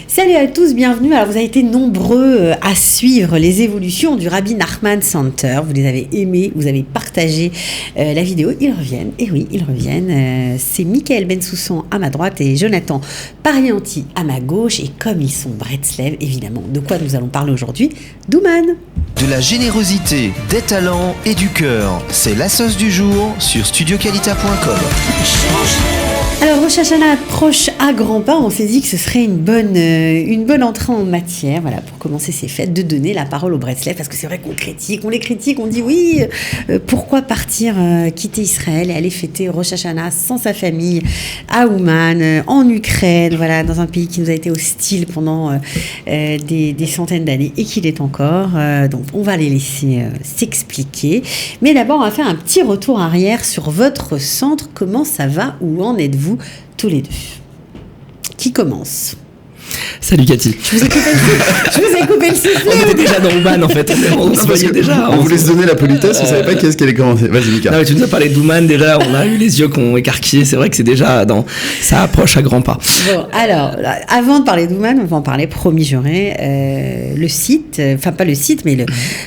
Salut à tous, bienvenue. Alors vous avez été nombreux à suivre les évolutions du Rabbi Nachman Center. Vous les avez aimés, vous avez partagé la vidéo. Ils reviennent, et oui, ils reviennent. C'est Michael Bensoussan à ma droite et Jonathan Parianti à ma gauche. Et comme ils sont Bretzlev, évidemment, de quoi nous allons parler aujourd'hui? Douman. De la générosité, des talents et du cœur. C'est la sauce du jour sur studioqualita.com. Alors Rosh Hashanah approche à grands pas, on s'est dit que ce serait une bonne entrée en matière, voilà, pour commencer ces fêtes, de donner la parole aux Bretzlev, parce que c'est vrai qu'on les critique, on dit oui, pourquoi partir, quitter Israël et aller fêter Rosh Hashanah sans sa famille à Ouman, en Ukraine, voilà, dans un pays qui nous a été hostile pendant des centaines d'années et qu'il est encore, donc on va les laisser s'expliquer, mais d'abord on va faire un petit retour arrière sur votre centre, comment ça va, où en êtes-vous tous les deux? Qui commence? Salut Cathy. Je vous ai coupé le soufflet. On était déjà dans Ouman en fait. On se voyait déjà. On voulait se donner la politesse, on savait pas qui est-ce qui allait commencer. Vas-y Mika. Non mais tu nous as parlé d'Ouman déjà, on a eu les yeux qui ont écarquillé, c'est vrai que c'est déjà ça approche à grands pas. Bon, alors, avant de parler d'Ouman, on va en parler promis juré. Le site, enfin pas le site, mais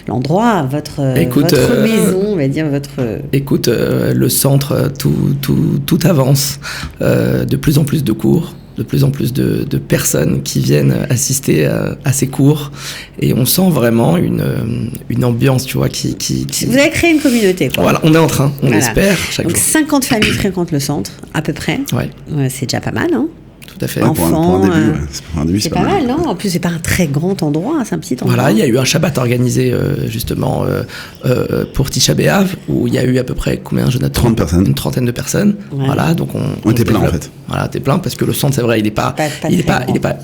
l'endroit, votre maison, on va dire votre... Écoute, le centre, tout avance, de plus en plus de cours. De plus en plus de personnes qui viennent assister à ces cours et on sent vraiment une ambiance, tu vois, qui... Vous avez créé une communauté, quoi. Voilà, on est en train, on espère chaque Donc jour. 50 familles fréquentent le centre, à peu près. Ouais. C'est déjà pas mal, hein. Tout à fait. Enfants, pour un début, c'est pas mal, non? En plus, c'est pas un très grand endroit, c'est un petit endroit. Voilà, il y a eu un Shabbat organisé justement pour Tisha B'Av où il y a eu à peu près combien, Jonathan? 30 personnes. Une trentaine de personnes. Ouais. Voilà, donc on était plein en fait. Voilà, t'es plein parce que le centre, c'est vrai, il est pas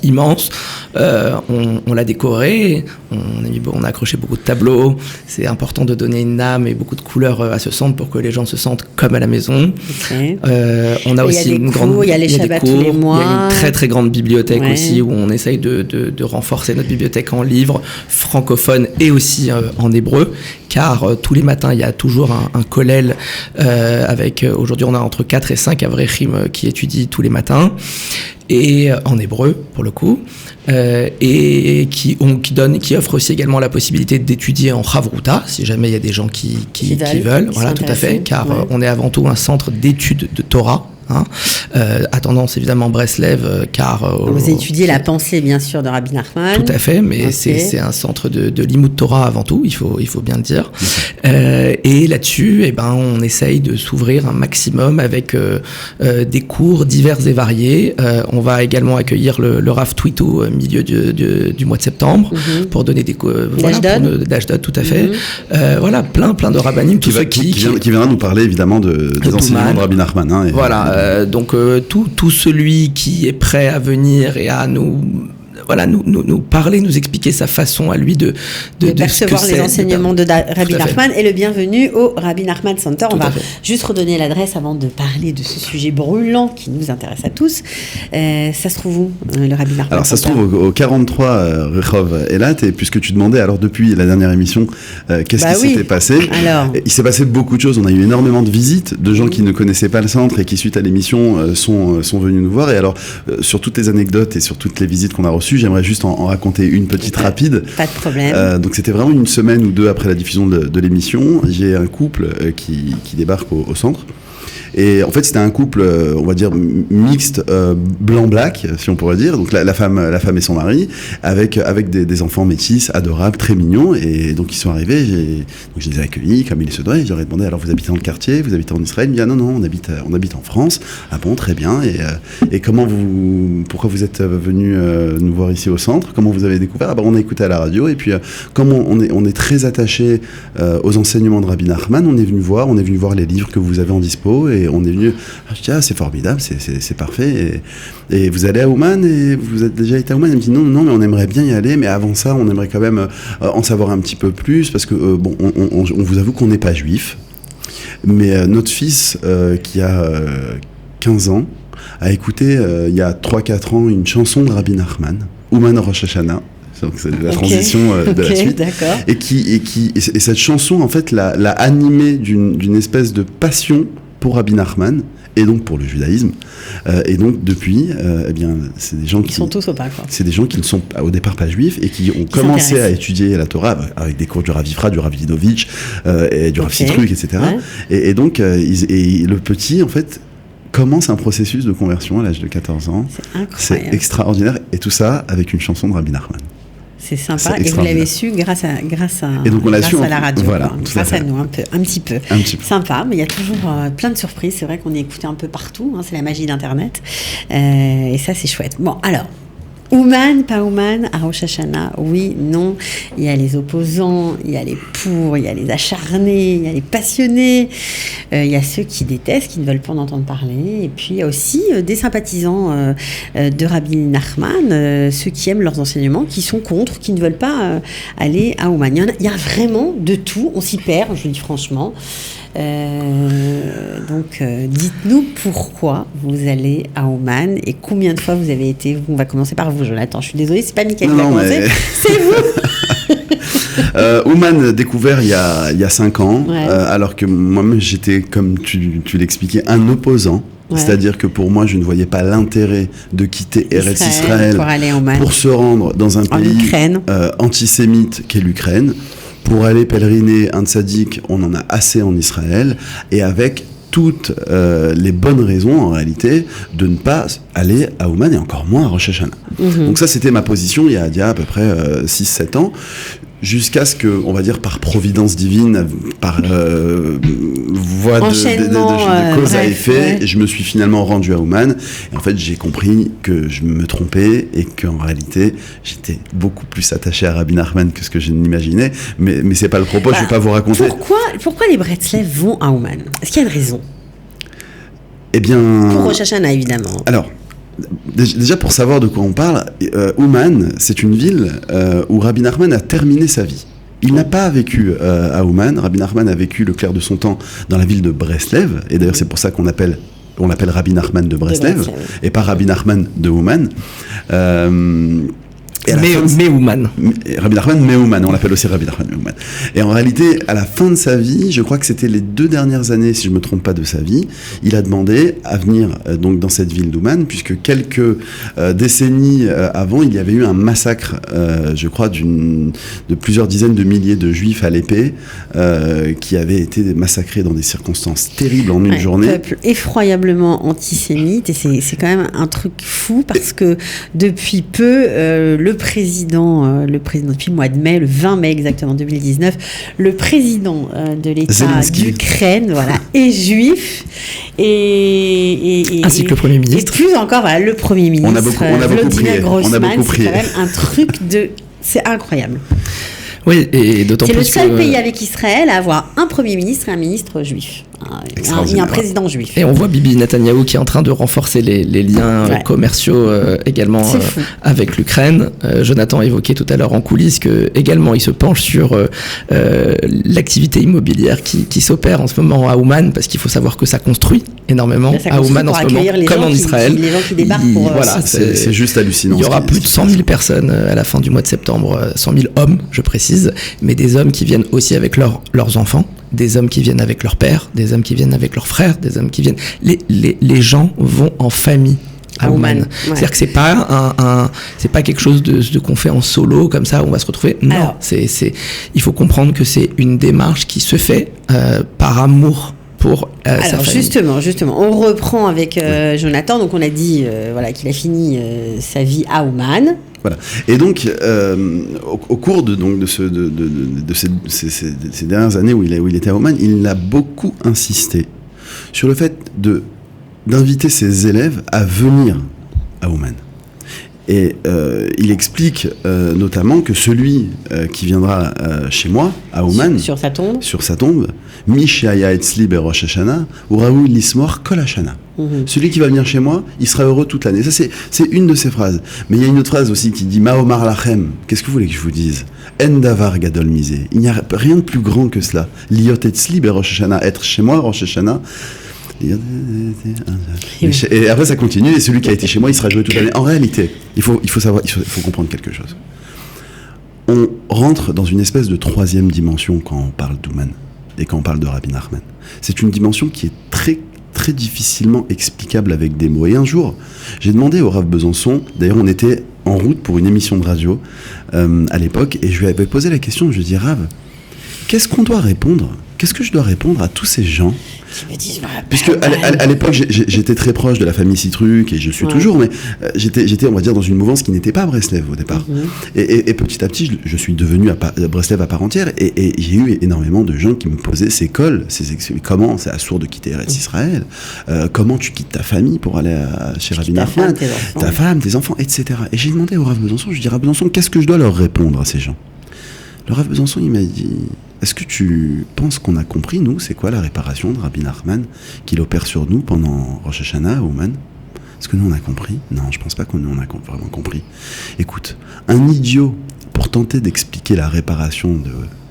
immense. On l'a décoré, on a accroché beaucoup de tableaux. C'est important de donner une âme et beaucoup de couleurs à ce centre pour que les gens se sentent comme à la maison. Okay. On a aussi une grande... Il y a les Shabbats tous les mois. Il y a une très très grande bibliothèque aussi où on essaye de renforcer notre bibliothèque en livres francophones et aussi en hébreu, car tous les matins il y a toujours un kollel avec, aujourd'hui on a entre 4 et 5 avrechim qui étudient tous les matins, et en hébreu pour le coup, et qui offre aussi également la possibilité d'étudier en Chavruta si jamais il y a des gens qui veulent, voilà, tout à fait, car on est avant tout un centre d'études de Torah. À tendance évidemment Bretzlev, car vous étudiez la pensée bien sûr de Rabbi Nachman. Tout à fait, mais c'est un centre de Limud Torah avant tout, il faut bien le dire. Et là-dessus, on essaye de s'ouvrir un maximum avec des cours divers et variés. On va également accueillir le Rav Twitou au milieu du mois de septembre pour donner des cours d'Ashdod, tout à fait. Voilà, plein de rabbanim qui viendra nous parler évidemment des enseignements de Rabbi Nachman. Voilà. Donc tout celui qui est prêt à venir et à nous parler, nous expliquer sa façon à lui de percevoir les enseignements de Rabbi Nachman est le bienvenu au Rabbi Nachman Center. On va juste redonner l'adresse avant de parler de ce sujet brûlant qui nous intéresse à tous. Ça se trouve où, le Rabbi Nachman Center? Alors ça se trouve au 43 Rehov Elat, et puisque tu demandais alors depuis la dernière émission qu'est-ce qui s'était passé, il s'est passé beaucoup de choses. On a eu énormément de visites de gens qui ne connaissaient pas le centre et qui suite à l'émission sont venus nous voir, et alors sur toutes les anecdotes et sur toutes les visites qu'on a reçues, j'aimerais juste en raconter une petite rapide. Pas de problème. Donc c'était vraiment une semaine ou deux après la diffusion de l'émission. J'ai un couple qui débarque au centre. Et en fait, c'était un couple, on va dire, mixte, blanc-black, si on pourrait dire. Donc la femme et son mari, avec des enfants métis, adorables, très mignons. Et donc ils sont arrivés, donc je les ai accueillis comme il se doit. Et je leur ai demandé, alors vous habitez dans le quartier, vous habitez en Israël? Il me dit, non, on habite en France. Ah bon, très bien. Et pourquoi vous êtes venu nous voir ici au centre? Comment vous avez découvert? On a écouté à la radio. Et puis, comme on est très attaché aux enseignements de Rabbi Nachman, on est venu voir les livres que vous avez en dispo. Et on est venu, je dis, c'est formidable, c'est parfait. Et vous allez à Ouman, et vous avez déjà été à Ouman? Elle me dit, non, mais on aimerait bien y aller, mais avant ça, on aimerait quand même en savoir un petit peu plus, parce que, on vous avoue qu'on n'est pas juif, mais notre fils, qui a 15 ans, a écouté, il y a 3-4 ans, une chanson de Rabbi Nachman, Ouman Rosh Hashanah. Donc c'est la transition de la suite. D'accord. Et cette chanson, en fait, l'a animé d'une espèce de passion pour Rabbi Nachman, et donc pour le judaïsme. Et donc depuis, eh bien, c'est des gens qui sont tous au pas, quoi. C'est des gens qui ne sont au départ pas juifs et qui ont commencé à étudier la Torah avec des cours du Rav Ifra, du Rav Vidovitch et du Rav Sitruk, etc. Ouais. Et donc le petit, en fait, commence un processus de conversion à l'âge de 14 ans. C'est extraordinaire. Et tout ça avec une chanson de Rabbi Nachman. C'est sympa, et vous l'avez su grâce à la radio, voilà, grâce à nous, un petit peu. Sympa, mais il y a toujours plein de surprises. C'est vrai qu'on est écouté un peu partout, hein, c'est la magie d'Internet, et ça c'est chouette. Bon, alors, Ouman, pas Ouman, à Rosh Hashanah, oui, non. Il y a les opposants, il y a les pour, il y a les acharnés, il y a les passionnés, il y a ceux qui détestent, qui ne veulent pas en entendre parler, et puis il y a aussi des sympathisants de Rabbi Nachman, ceux qui aiment leurs enseignements, qui sont contre, qui ne veulent pas aller à Ouman. Il y a vraiment de tout, on s'y perd, je le dis franchement. Donc dites-nous pourquoi vous allez à Ouman et combien de fois vous avez été. On va commencer par vous, Jonathan. Je suis désolée, c'est pas Mickaël qui va commencer, c'est vous. Ouman découvert il y a 5 ans, alors que moi-même j'étais, comme tu l'expliquais, un opposant. Ouais. C'est-à-dire que pour moi, je ne voyais pas l'intérêt de quitter Eretz Israël pour se rendre dans un pays antisémite qu'est l'Ukraine. Pour aller pèleriner un tzaddik, on en a assez en Israël, et avec toutes les bonnes raisons, en réalité, de ne pas aller à Ouman, et encore moins à Rosh Hashanah. Donc ça, c'était ma position il y a à peu près 6-7 ans. Jusqu'à ce que, on va dire, par providence divine, par voie de cause à effet, je me suis finalement rendu à Ouman. Et en fait, j'ai compris que je me trompais et qu'en réalité, j'étais beaucoup plus attaché à Rabbi Nachman que ce que je n'imaginais. Mais c'est pas le propos, je vais pas vous raconter. Pourquoi les Bretzlev vont à Ouman ? Est-ce qu'il y a une raison ? Eh bien... Pour Rosh Hashanah, évidemment. Alors... Déjà, pour savoir de quoi on parle, Ouman, c'est une ville où Rabbi Nachman a terminé sa vie. Il n'a pas vécu à Ouman. Rabbi Nachman a vécu le clair de son temps dans la ville de Breslev. Et d'ailleurs, c'est pour ça qu'on l'appelle Rabbi Nachman de Breslev, et pas Rabbi Nachman de Ouman. Ouman. Rabbi Nachman Meouman, on l'appelle aussi Rabbi Nachman Meouman. Et en réalité, à la fin de sa vie, je crois que c'était les 2 dernières années, si je ne me trompe pas, de sa vie, il a demandé à venir donc dans cette ville d'Ouman, puisque quelques décennies avant, il y avait eu un massacre, je crois, de plusieurs dizaines de milliers de juifs à l'épée, qui avaient été massacrés dans des circonstances terribles en une journée. Un peuple effroyablement antisémite, et c'est quand même un truc fou, parce que depuis peu, le président depuis le mois de mai, le 20 mai exactement 2019, le président de l'État d'Ukraine, est juif, ainsi que le Premier ministre. Et plus encore, le Premier ministre. On a beaucoup prié. Grossman, c'est quand même un truc c'est incroyable. Oui, et d'autant plus c'est le seul pays avec Israël à avoir un Premier ministre et un ministre juif. Il y a un président juif. Et on voit Bibi Netanyahou qui est en train de renforcer les liens commerciaux également avec l'Ukraine. Jonathan évoquait tout à l'heure en coulisses que également il se penche sur l'activité immobilière qui s'opère en ce moment à Ouman, parce qu'il faut savoir que ça construit énormément à Ouman en ce moment, comme en Israël. Les gens qui débarquent pour... c'est juste hallucinant. Il y aura plus de 100 000 personnes à la fin du mois de septembre, 100 000 hommes, je précise, mais des hommes qui viennent aussi avec leurs enfants, des hommes qui viennent avec leur père, des hommes qui viennent avec leurs frères, des hommes qui viennent... Les gens vont en famille à Ouman. C'est-à-dire que c'est pas quelque chose qu'on fait en solo comme ça, où on va se retrouver. Non, il faut comprendre que c'est une démarche qui se fait par amour pour sa famille. Justement, on reprend avec Jonathan. Donc on a dit qu'il a fini sa vie à Ouman. Voilà. Et donc, au cours de ces dernières années où il était à Ouman, il a beaucoup insisté sur le fait d'inviter ses élèves à venir à Ouman. Et il explique notamment que celui qui viendra chez moi, à Ouman, sur sa tombe, Mishaya Etzli Berosh Hashanah, ou Raoul Lismor Kol Hashanah. Celui qui va venir chez moi, il sera heureux toute l'année. Ça, c'est une de ses phrases. Mais il y a une autre phrase aussi qui dit Maomar Lachem. Qu'est-ce que vous voulez que je vous dise? En davar gadol misé. Il n'y a rien de plus grand que cela. Liot etzli berosh Hashanah. Être chez moi, Rosh Hashanah. Et après, ça continue. Et celui qui a été chez moi, il sera joué toute l'année. En réalité, il faut comprendre quelque chose. On rentre dans une espèce de troisième dimension quand on parle d'Ouman et quand on parle de Rabbi Nachman. C'est une dimension qui est très très difficilement explicable avec des mots. Et un jour, j'ai demandé au Rav Besançon, d'ailleurs on était en route pour une émission de radio à l'époque, et je lui avais posé la question, je lui ai dit, Rav, qu'est-ce qu'on doit répondre ? Qu'est-ce que je dois répondre à tous ces gens ? Puisque à l'époque, j'étais très proche de la famille Citruc, et je suis toujours, mais j'étais, on va dire, dans une mouvance qui n'était pas à Breslev au départ. Et petit à petit, je suis devenu à Breslev à part entière, et j'ai eu énormément de gens qui me posaient ces cols, comment c'est assourd de quitter Eretz Israël, comment tu quittes ta famille pour aller chez Rabbi Nachman, ta femme, tes enfants, etc. Et j'ai demandé au Rav Besançon, je dis, Rav Besançon, qu'est-ce que je dois leur répondre à ces gens ? Le Rav Besançon, il m'a dit, est-ce que tu penses qu'on a compris, nous, c'est quoi la réparation de Rabbi Nachman qu'il opère sur nous pendant Rosh Hashanah, Ouman ? Est-ce que nous, on a compris ? Non, je pense pas qu'on a vraiment compris. Écoute, un idiot, pour tenter d'expliquer la réparation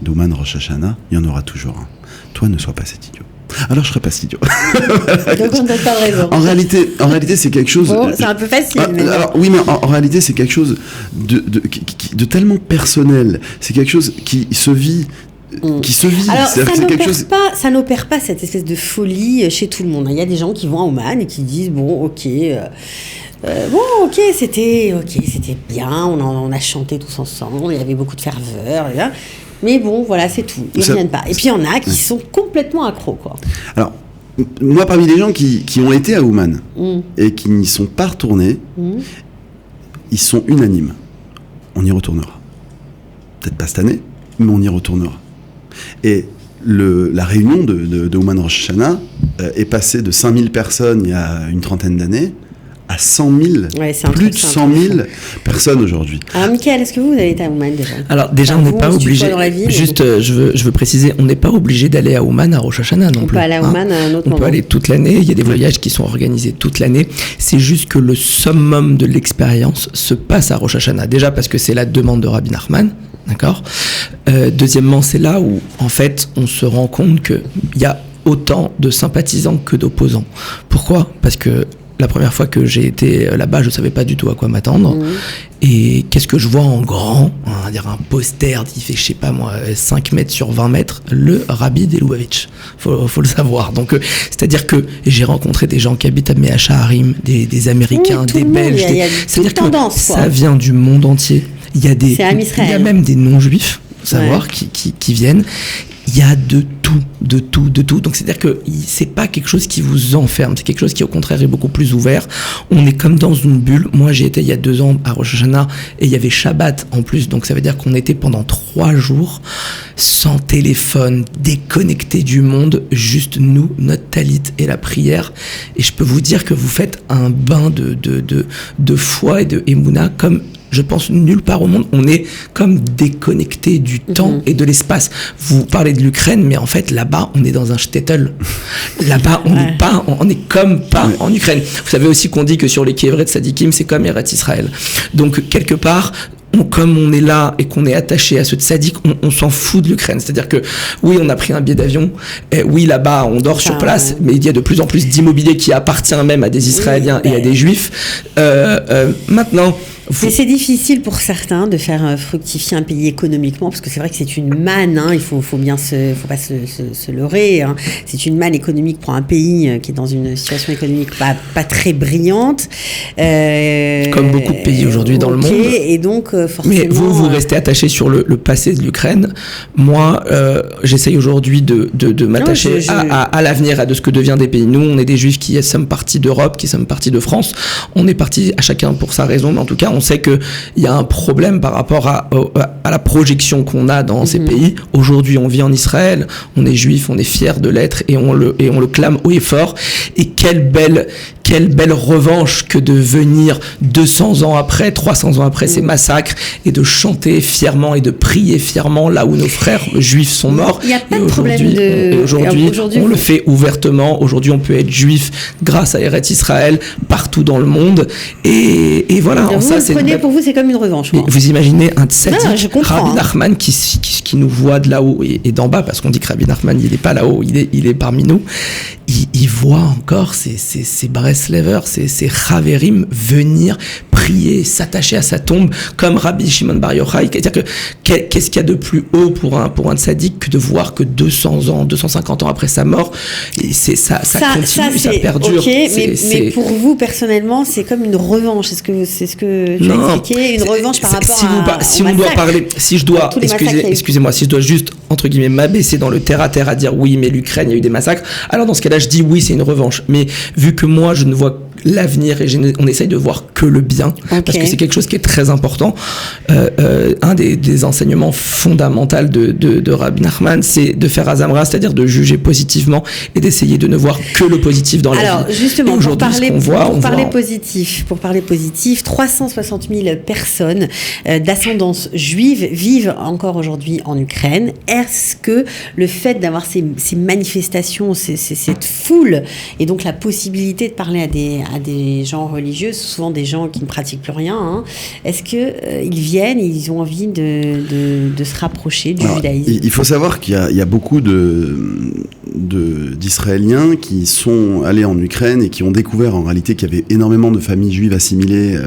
d'Ouman Rosh Hashanah, il y en aura toujours un. Toi, ne sois pas cet idiot. Alors, je serai pas cet idiot. Donc, on n'a pas raison. En réalité, c'est quelque chose... Bon, c'est un peu facile. Mais alors, oui, mais en réalité, c'est quelque chose de tellement personnel. C'est quelque chose qui se vit... Alors, ça n'opère pas cette espèce de folie chez tout le monde. Il y a des gens qui vont à Ouman et qui disent, c'était bien, on a chanté tous ensemble, il y avait beaucoup de ferveur, mais bon, voilà, c'est tout, ils ne reviennent pas. Et puis il y en a qui sont complètement accros, quoi. Alors, moi, parmi les gens qui ont été à Ouman et qui n'y sont pas retournés, ils sont unanimes. On y retournera. Peut-être pas cette année, mais on y retournera. Et la réunion de Ouman Rosh Hashanah est passée de 5000 personnes il y a une trentaine d'années à 100 000, plus de 100 000 personnes aujourd'hui. Alors, Mickaël, est-ce que vous avez été à Ouman déjà ? Alors, déjà, on n'est pas obligé. Juste, je veux préciser, on n'est pas obligé d'aller à Ouman à Rosh Hashanah non plus. On peut aller à Ouman à un autre moment. On peut aller toute l'année. Il y a des voyages qui sont organisés toute l'année. C'est juste que le summum de l'expérience se passe à Rosh Hashanah. Déjà parce que c'est la demande de Rabbi Nachman. D'accord. Deuxièmement, c'est là où, en fait, on se rend compte qu'il y a autant de sympathisants que d'opposants. Pourquoi ? Parce que la première fois que j'ai été là-bas, je ne savais pas du tout à quoi m'attendre. Et qu'est-ce que je vois en grand ? On va dire un poster qui fait, je sais pas moi, 5 mètres sur 20 mètres, le Rabbi de Lubavitch. Faut le savoir. Donc, c'est-à-dire que j'ai rencontré des gens qui habitent à Mea Shearim, des Américains, des Belges. C'est-à-dire que ça vient du monde entier. Il y a même des non-juifs, faut savoir, qui viennent. Il y a de tout. Donc, c'est-à-dire que c'est pas quelque chose qui vous enferme, c'est quelque chose qui, au contraire, est beaucoup plus ouvert. On est comme dans une bulle. Moi, j'ai été il y a 2 ans à Rosh Hashanah et il y avait Shabbat en plus. Donc, ça veut dire qu'on était pendant 3 jours sans téléphone, déconnectés du monde, juste nous, notre talit et la prière. Et je peux vous dire que vous faites un bain de foi et de émouna comme je pense nulle part au monde. On est comme déconnecté du temps et de l'espace. Vous parlez de l'Ukraine, mais en fait, là-bas, on est dans un shtetl. Là-bas, on est comme pas en Ukraine. Vous savez aussi qu'on dit que sur les Kévret Tzadikim, c'est comme Eretz Israël. Donc, quelque part, comme on est là et qu'on est attaché à ce tzaddik, on s'en fout de l'Ukraine. C'est-à-dire que, oui, on a pris un billet d'avion, et oui, là-bas, on dort sur place, mais il y a de plus en plus d'immobilier qui appartient même à des Israéliens et à des Juifs. Maintenant... C'est difficile pour certains de faire fructifier un pays économiquement, parce que c'est vrai que c'est une manne, il faut pas se leurrer, c'est une manne économique pour un pays qui est dans une situation économique pas très brillante. Comme beaucoup de pays aujourd'hui dans le monde. Et donc, forcément... Mais vous restez attaché sur le passé de l'Ukraine. Moi, j'essaye aujourd'hui de m'attacher à l'avenir, à de ce que devient des pays. Nous, on est des Juifs qui sommes partis d'Europe, qui sommes partis de France. On est partis à chacun pour sa raison, mais en tout cas, on sait qu'il y a un problème par rapport à la projection qu'on a dans ces pays. Aujourd'hui, on vit en Israël, on est juif, on est fier de l'être et on le clame haut et fort. Et quelle belle revanche que de venir 200 ans après, 300 ans après ces massacres et de chanter fièrement et de prier fièrement là où nos frères juifs sont morts. Il n'y a pas de problème Aujourd'hui, on le fait ouvertement. Aujourd'hui, on peut être juif grâce à Eretz Israël partout dans le monde. Et voilà, ça prenez pour vous, c'est comme une revanche. Mais vous imaginez un tzaddik, je comprends, Rabbi Nachman, qui nous voit de là-haut et d'en bas, parce qu'on dit que Rabbi Nachman, il n'est pas là-haut, il est parmi nous. Il voit encore ces Breslevers, ces Chaverim venir prier, s'attacher à sa tombe, comme Rabbi Shimon Bar Yochai. C'est-à-dire qu'est-ce qu'il y a de plus haut pour un tzaddik que de voir que 200 ans, 250 ans après sa mort, et ça continue, ça perdure. Ok, mais pour vous, personnellement, c'est comme une revanche. C'est ce que tu as expliqué, une revanche par rapport si on doit parler, si je dois, excusez-moi, si je dois juste, entre guillemets, m'abaisser dans le terre-à-terre à dire oui, mais l'Ukraine, il y a eu des massacres, alors dans ce cas-là, je dis oui, c'est une revanche. Mais vu que moi, je ne vois l'avenir et on essaye de voir que le bien, parce que c'est quelque chose qui est très important. Un des enseignements fondamentaux de Rabbi Nachman, c'est de faire Azamra, c'est-à-dire de juger positivement et d'essayer de ne voir que le positif dans la vie. Alors justement, pour parler positif, 360 000 personnes d'ascendance juive vivent encore aujourd'hui en Ukraine. Est-ce que le fait d'avoir ces manifestations, cette foule, et donc la possibilité de parler à des gens religieux, souvent des gens qui ne pratiquent plus rien, est-ce qu'ils viennent, ils ont envie de se rapprocher du judaïsme? Il faut savoir qu'il y a beaucoup d'Israéliens qui sont allés en Ukraine et qui ont découvert en réalité qu'il y avait énormément de familles juives assimilées,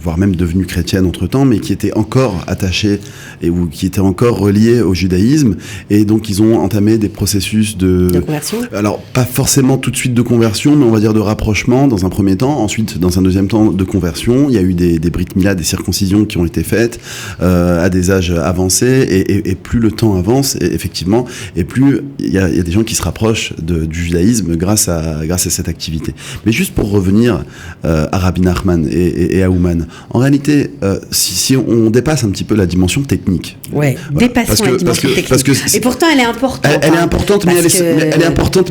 voire même devenues chrétiennes entre-temps, mais qui étaient encore attachées ou qui étaient encore reliées au judaïsme, et donc ils ont entamé des processus de conversion. Alors pas forcément tout de suite de conversion, mais on va dire de rapprochement dans un premier temps, ensuite dans un deuxième temps de conversion. Il y a eu des brit milah, des circoncisions qui ont été faites à des âges avancés, et plus le temps avance, effectivement, et plus il y a des gens qui se rapprochent du judaïsme grâce à cette activité. Mais juste pour revenir à Rabbi Nachman et à Ouman, en réalité, si on dépasse un petit peu la dimension technique. Ouais, voilà. Dépassons la dimension technique. Et pourtant, elle est importante. Elle est importante,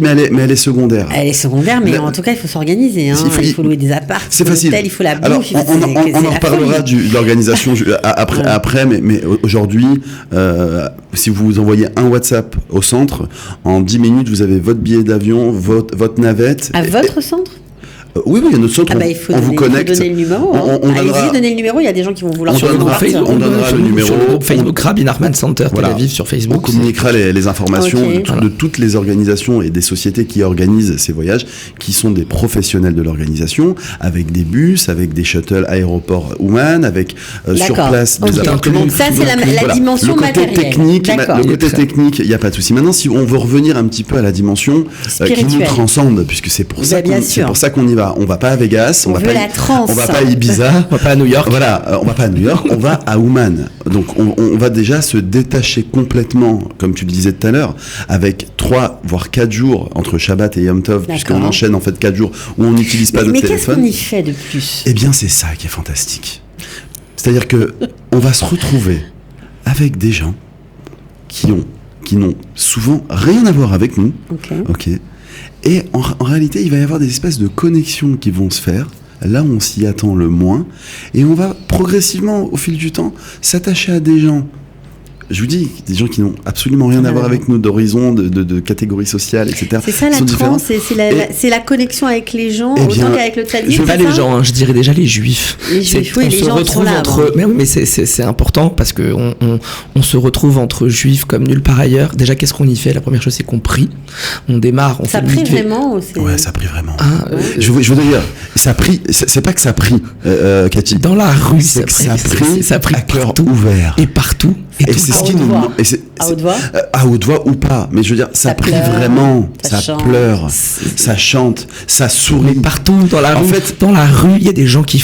mais elle est secondaire. Elle est secondaire, mais en tout cas, il faut s'organiser. Il faut louer des apparts, c'est facile. Il faut la bouffe. Alors, on en reparlera de l'organisation après, mais aujourd'hui, si vous envoyez un WhatsApp au centre, en 10 minutes, vous avez votre billet d'avion, votre navette. À votre centre ? Oui, il y a notre centre, on vous connecte. Il faut donner le numéro. Allez-y, donnez le numéro, il y a des gens qui vont vouloir on donnera le numéro. Sur le Facebook Rabbi Nachman Center Tel Aviv sur Facebook. On communiquera les informations de toutes les organisations et des sociétés qui organisent ces voyages, qui sont des professionnels de l'organisation, avec des bus, avec des shuttles aéroport Ouman, avec sur place des appartements. Ça, c'est la dimension matérielle. Le côté technique, il n'y a pas de souci. Maintenant, si on veut revenir un petit peu à la dimension qui nous transcende, puisque c'est pour ça qu'on y va. On va pas à Vegas, on va pas à Ibiza, on va pas à New York. Voilà, on va pas à New York, on va à Ouman. Donc on va déjà se détacher complètement, comme tu le disais tout à l'heure, avec 3 voire 4 jours entre Shabbat et Yom Tov, puisqu'on enchaîne en fait 4 jours où on n'utilise pas de téléphone. Mais qu'est-ce qu'on y fait de plus ? Eh bien, c'est ça qui est fantastique. C'est-à-dire que on va se retrouver avec des gens qui n'ont souvent rien à voir avec nous. Ok. Et en réalité, il va y avoir des espèces de connexions qui vont se faire, là où on s'y attend le moins, et on va progressivement, au fil du temps, s'attacher à des gens. Je vous dis, des gens qui n'ont absolument rien à voir avec nous, d'horizon, de catégorie sociale, etc. C'est ça la transe, c'est la connexion avec les gens, autant qu'avec le tzaddik. Je ne pas les gens, je dirais déjà les juifs. Les juifs, oui, les gens sont là. Mais oui, mais c'est important parce qu'on se retrouve entre juifs comme nulle part ailleurs. Déjà, qu'est-ce qu'on y fait ? La première chose, c'est qu'on prie. On démarre, on fait ça prie vraiment ou Ouais, ça prie vraiment. Je veux dire, ça prie, c'est pas que ça prie, Cathy. Dans la rue, ça prie à cœur ouvert. Et partout. Et c'est ce qui nous manque. À haute voix ? À haute voix ou pas. Mais je veux dire, ça prie vraiment. Ça pleure. Ça chante. Ça sourit. Mais partout dans la rue. En fait, dans la rue, il y a des gens qui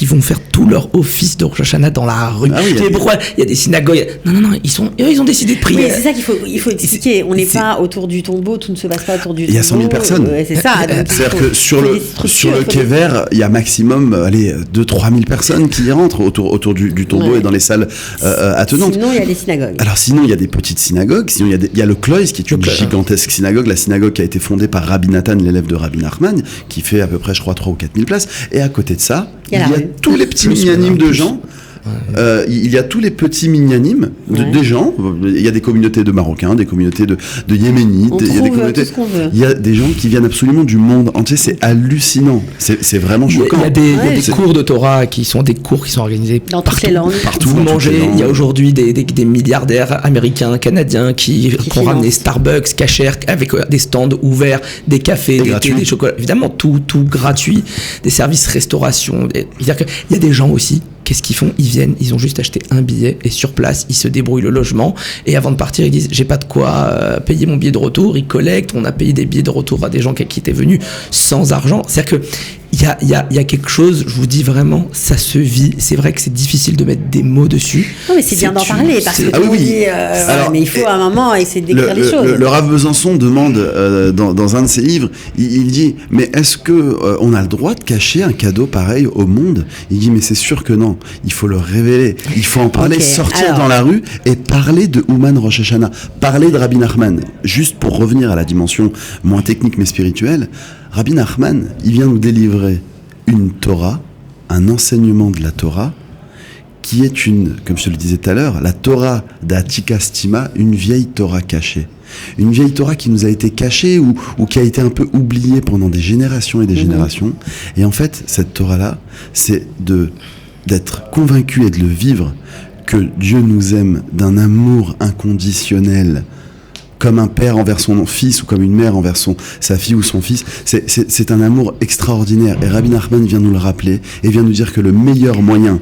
vont faire tout leur office de Rosh Hashanah dans la rue. Mais pourquoi il y a des synagogues ? Non, ils ont décidé de prier. Oui, c'est ça qu'il faut expliquer. On n'est pas autour du tombeau. Tout ne se passe pas autour du tombeau. Il y a 100 000 personnes. C'est ça. C'est-à-dire que sur le quai vert, il y a maximum 2-3 000 personnes qui y rentrent autour du tombeau et dans les salles attenantes. Sinon, il y a des synagogues. Alors sinon, il y a des petites synagogues. Sinon, il y a le Kloïs, qui est une gigantesque synagogue. La synagogue qui a été fondée par Rabbi Nathan, l'élève de Rabbi Nachman, qui fait à peu près, je crois, 3 ou 4 000 places. Et à côté de ça, il y a tous les petits minyanim de gens il y a tous les petits minyanim des gens. Il y a des communautés de Marocains, des communautés de Yéménites. Il y a des communautés. Il y a des gens qui viennent absolument du monde entier. C'est hallucinant. C'est vraiment choquant. Il y a des cours de Torah qui sont des cours qui sont organisés dans partout, toutes les langues. Partout vous mangez. Il y a aujourd'hui des milliardaires américains, canadiens qui ont ramené Starbucks, Kasher, avec des stands ouverts, des cafés, des thés, des chocolats. Évidemment, tout gratuit, des services restauration. C'est-à-dire qu'il y a des gens aussi. Qu'est-ce qu'ils font ? Ils viennent, ils ont juste acheté un billet et sur place, ils se débrouillent le logement. Et avant de partir, ils disent j'ai pas de quoi payer mon billet de retour. Ils collectent. On a payé des billets de retour à des gens qui étaient venus sans argent. C'est-à-dire que il y a quelque chose, je vous dis vraiment, ça se vit. C'est vrai que c'est difficile de mettre des mots dessus. Non, mais c'est bien d'en parler parce que on dit, alors, mais il faut à un moment essayer de décrire les choses. Le Rav Besançon demande dans un de ses livres, il dit mais est-ce que on a le droit de cacher un cadeau pareil au monde ? Il dit mais c'est sûr que non. Il faut le révéler. Il faut en parler, sortir dans la rue et parler de Ouman Rosh Hashanah, parler de Rabbi Nachman. Juste pour revenir à la dimension moins technique mais spirituelle. Rabbi Nachman, il vient nous délivrer une Torah, un enseignement de la Torah, qui est comme je te le disais tout à l'heure, la Torah d'Atika Stima, une vieille Torah cachée. Une vieille Torah qui nous a été cachée ou qui a été un peu oubliée pendant des générations et des générations. Et en fait, cette Torah-là, c'est d'être convaincu et de le vivre que Dieu nous aime d'un amour inconditionnel, comme un père envers son fils ou comme une mère envers sa fille ou son fils. C'est un amour extraordinaire. Et Rabbi Nachman vient nous le rappeler et vient nous dire que le meilleur moyen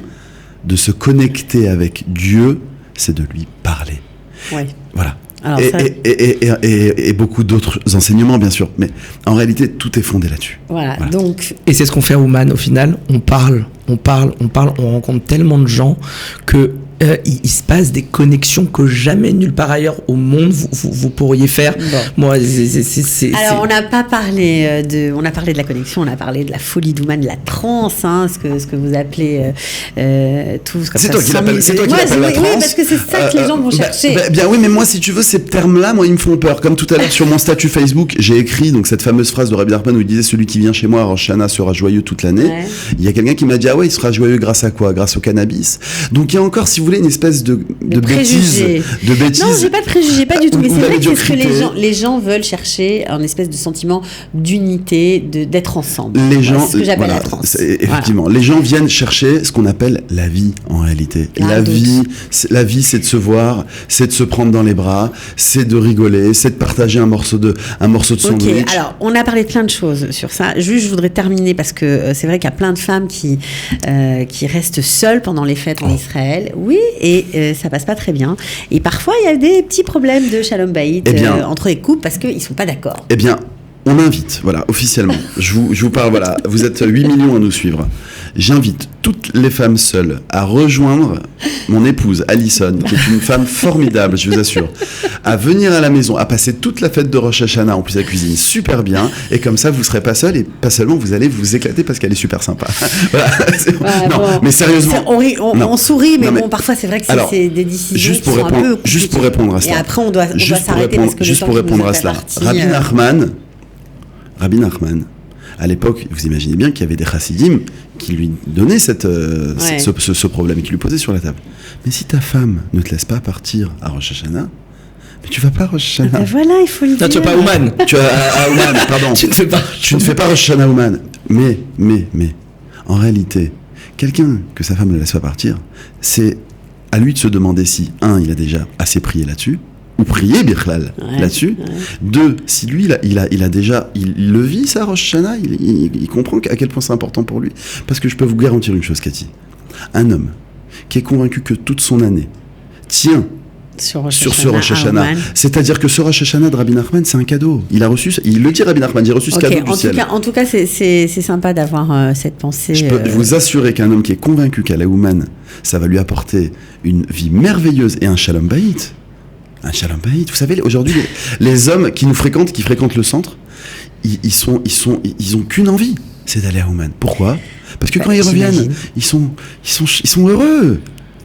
de se connecter avec Dieu, c'est de lui parler. Ouais. Voilà. Alors et beaucoup d'autres enseignements, bien sûr. Mais en réalité, tout est fondé là-dessus. Voilà. Donc... Et c'est ce qu'on fait à Ouman au final. On parle. On rencontre tellement de gens que il se passe des connexions que jamais nulle part ailleurs au monde vous pourriez faire. Bon. Moi, Alors, on n'a pas parlé on a parlé de la connexion, on a parlé de la folie d'Ouman, de la transe, ce que vous appelez tous comme c'est ça. Toi qui l'appelles la transe. Oui, parce que c'est ça que les gens vont chercher. Bien oui, mais moi, si tu veux, ces termes-là, moi, ils me font peur. Comme tout à l'heure sur mon statut Facebook, j'ai écrit donc cette fameuse phrase de Rabbi Nachman où il disait celui qui vient chez moi à Rosh Hashanah sera joyeux toute l'année. Ouais. Il y a quelqu'un qui m'a dit il sera joyeux grâce à quoi ? Grâce au cannabis. Donc il y a encore, si vous voulez, une espèce de bêtise. Non, j'ai pas de préjugés, pas du tout. Mais c'est vrai que c'est ce que les gens veulent chercher, un espèce de sentiment d'unité, d'être ensemble. Les gens, c'est ce que j'appelle la transe. Effectivement, les gens viennent chercher ce qu'on appelle la vie en réalité. La vie, c'est de se voir, c'est de se prendre dans les bras, c'est de rigoler, c'est de partager un morceau de sandwich. Ok, alors on a parlé de plein de choses sur ça. Juste, je voudrais terminer parce que c'est vrai qu'il y a plein de femmes qui restent seules pendant les fêtes en Israël. Oui, et ça passe pas très bien. Et parfois, il y a des petits problèmes de shalom bayit entre les couples parce qu'ils sont pas d'accord. Eh bien, on invite, voilà, officiellement. je vous parle, voilà, vous êtes 8 millions à nous suivre. J'invite toutes les femmes seules à rejoindre mon épouse Alison, qui est une femme formidable, je vous assure, à venir à la maison, à passer toute la fête de Rosh Hashanah. En plus, elle cuisine super bien, et comme ça, vous serez pas seul, et pas seulement, vous allez vous éclater parce qu'elle est super sympa. Voilà. Mais sérieusement, on sourit, mais bon, parfois c'est vrai que c'est des décisions qui sont un peu compliquées. Juste pour répondre à cela. Et après, on doit s'arrêter parce que juste pour répondre à cela. Rabbi Nachman, à l'époque, vous imaginez bien qu'il y avait des chassidim qui lui donnaient ce problème et qui lui posaient sur la table. Mais si ta femme ne te laisse pas partir à Rosh Hashanah, mais tu vas pas à Rosh Hashanah. Voilà, il faut le dire. Non, tu vas pas à Ouman. Tu vas à Ouman, pardon. Tu ne fais pas Rosh Hashanah à Ouman. Mais, en réalité, quelqu'un que sa femme ne laisse pas partir, c'est à lui de se demander si, il a déjà assez prié là-dessus, ou prier Birklal là-dessus. Ouais. 2, si lui, il a déjà, il le vit ça, Rosh Hashanah, il comprend à quel point c'est important pour lui. Parce que je peux vous garantir une chose, Cathy. Un homme qui est convaincu que toute son année tient sur ce Rosh Hashanah, c'est-à-dire que ce Rosh Hashanah de Rabbi Nachman, c'est un cadeau. Il a reçu, il le dit Rabbi Nachman, il a reçu ce cadeau du ciel. En tout cas, c'est sympa d'avoir cette pensée. Je peux vous assurer qu'un homme qui est convaincu qu'à la Ouman, ça va lui apporter une vie merveilleuse et un shalom bayit. Un shalom bayit. Vous savez, aujourd'hui, les hommes qui fréquentent le centre, ils ont qu'une envie, c'est d'aller à Ouman. Pourquoi ? Parce que quand ils reviennent, ils sont heureux.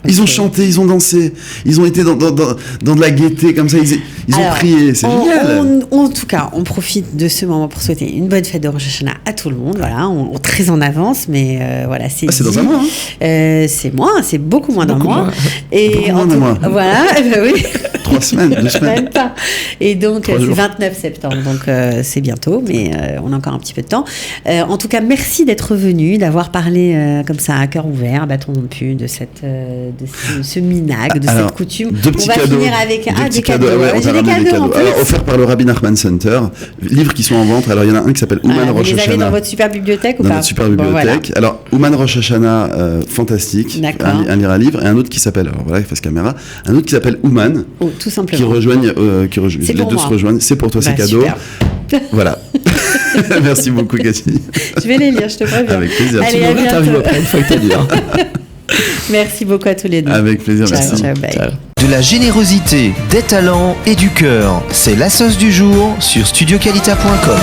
Ils ont chanté, ils ont dansé, ils ont été dans de la gaieté comme ça, ils ont prié, c'est génial. En tout cas, on profite de ce moment pour souhaiter une bonne fête de Rosh Hashanah à tout le monde. Voilà, on très en avance, mais voilà, c'est dans un mois. C'est beaucoup moins d'un mois. Et en tout, voilà, oui. 3 semaines, 2 semaines. Même pas. Et donc, c'est 29 septembre, donc c'est bientôt, mais on a encore un petit peu de temps. En tout cas, merci d'être venu, d'avoir parlé comme ça à cœur ouvert, bâton rompu, de ce minag, de cette coutume. On va finir avec des cadeaux. J'ai des cadeaux. Alors, offerts par le Rabbi Nachman Center, livres qui sont en vente. Alors, il y en a un qui s'appelle Ouman Rosh Hashanah. Vous les avez dans votre super bibliothèque ou pas? Dans notre super bibliothèque. Alors, Ouman Rosh Hashanah, fantastique, un livre, et un autre qui s'appelle, alors voilà, face caméra, un autre qui s'appelle Ouman. Tout simplement. Qui rejoignent, les deux se rejoignent. C'est pour toi, c'est cadeau. Super. Voilà. Merci beaucoup, Cathy. Je vais les lire, je te préviens. Avec plaisir. Allez, à bientôt. Après, une fois que t'as dit. Merci beaucoup à tous les deux. Avec plaisir, merci. Ciao, bye. De la générosité, des talents et du cœur, c'est la sauce du jour sur studioqualita.com.